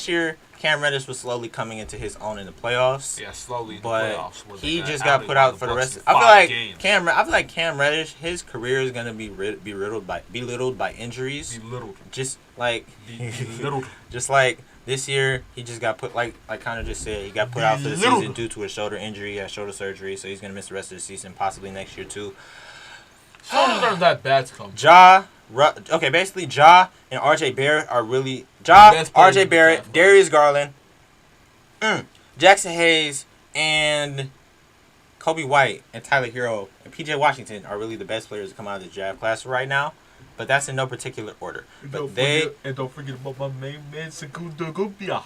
year Cam Reddish was slowly coming into his own in the playoffs. Yeah, slowly in the But playoffs. he just got put out for the rest. I feel like Cam Reddish, his career is gonna be belittled by injuries. Belittled. Just like Belittled. just like this year, he just got put like kind of just said he got put out for the season due to a shoulder injury. He had shoulder surgery, so he's gonna miss the rest of the season, possibly next year too. Shoulders aren't that bad to come. Basically Ja and RJ Barrett are really RJ Barrett, Darius Garland, Jackson Hayes, and Kobe White and Tyler Hero and PJ Washington are really the best players to come out of the draft class right now. But that's in no particular order. Don't forget about my main man Sekou Doumbouya.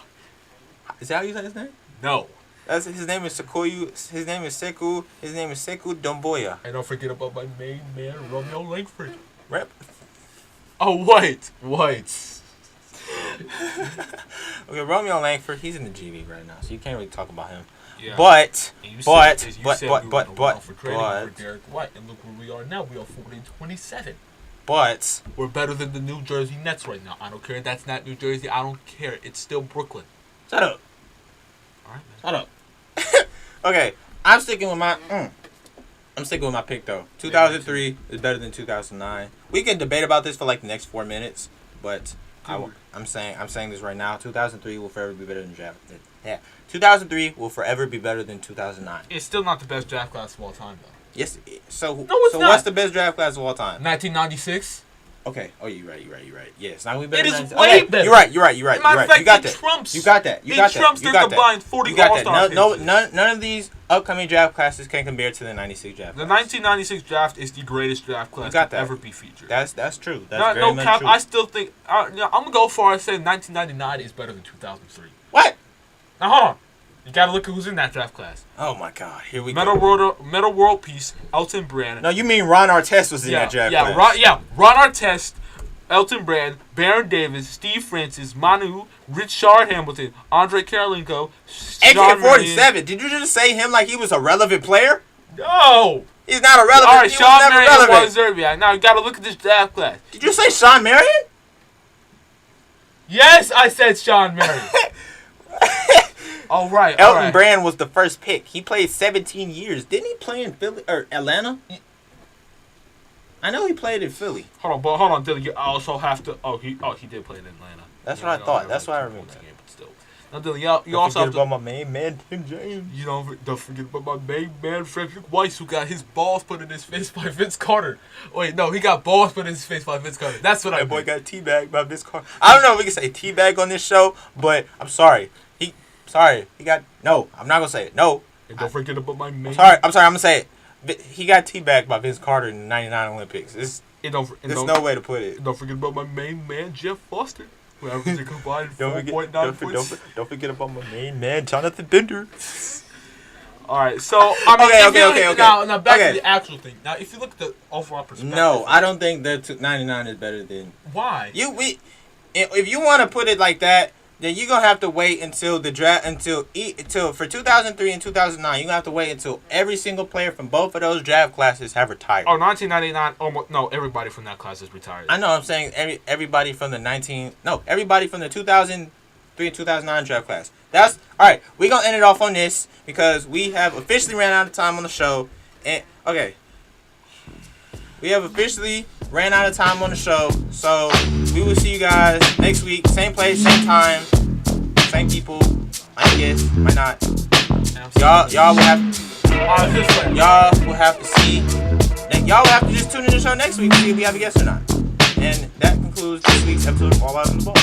Is that how you say his name? No. His name is Sekou. His name is Sekou Doumbouya. And don't forget about my main man Romeo Langford. Rep. Oh wait. Okay, Romeo Langford, he's in the G League right now, so you can't really talk about him. Yeah. But for Derek White, and look where we are now. We are 40-27. But we're better than the New Jersey Nets right now. I don't care. That's not New Jersey. I don't care. It's still Brooklyn. Shut up. All right, Shut man. up. Okay, I'm sticking with my pick though. 2003 is better than 2009. We can debate about this for like the next 4 minutes, but I'm saying this right now. 2003 will forever be better than draft. Yeah, 2003 will forever be better than 2009. It's still not the best draft class of all time though. Yes. So no, it's so not. What's the best draft class of all time? 1996. Okay. Oh, you're right. Yes. Now we better. It is way better. You're right. Matter of fact, You got that. Trumps. You got that. Trumps their combined 40 All-Star picks. None of these upcoming draft classes can compare to the 96 draft. The 1996 draft is the greatest draft class to ever be featured. That's true. That's very much true. I still think I'm gonna go far and say 1999 is better than 2003. What? Now hold on. You gotta look at who's in that draft class. Oh my God! Here we go. Metal World Peace, Elton Brand. No, you mean Ron Artest was in that draft class? Ron Artest, Elton Brand, Baron Davis, Steve Francis, Manu, Richard Hamilton, Andre Karolinko, AK-47. Did you just say him like he was a relevant player? No. He's not a relevant. All right, Sean Marion was Zerbiak. Now you gotta look at this draft class. Did you say Sean Marion? Yes, I said Sean Marion. All right. Elton Brand was the first pick. He played 17 years. Didn't he play in Philly or Atlanta? I know he played in Philly. Hold on, Dylan. You also have to. He did play in Atlanta. That's what I thought. That's what I remember. But still. Now, Dylan, you also have to. Don't forget about my main man, Tim James. You don't forget about my main man, Frederick Weiss, who got his balls put in his face by Vince Carter. Wait, no, he got balls put in his face by Vince Carter. That's what I mean. That boy got teabagged by Vince Carter. I don't know if we can say teabag on this show, but I'm sorry. He got no. I'm not gonna say it. No. And don't forget about my main. I'm sorry. I'm gonna say it. He got teabagged by Vince Carter in the '99 Olympics. There's no way to put it. Don't forget about my main man, Jeff Foster, who averaged a combined 4.9 points. Don't forget about my main man, Jonathan Bender. All right, so I mean, okay. Now back to the actual thing. Now, if you look at the overall perspective, no, I don't think that 99 is better than. Why? If you want to put it like that, then you're gonna have to wait until the draft until for 2003 and 2009. You're gonna have to wait until every single player from both of those draft classes have retired. Oh, 1999. Almost no, everybody from that class is retired. I know. I'm saying everybody from the 2003 and 2009 draft class. That's all right. We're gonna end it off on this because we have officially ran out of time on the show. And okay, we have officially ran out of time on the show. So we will see you guys next week. Same place, same time, same people. I guess might not. Y'all will have to see. Y'all will have to just tune in the show next week to see if we have a guest or not. And that concludes this week's episode of All Out on the Ball.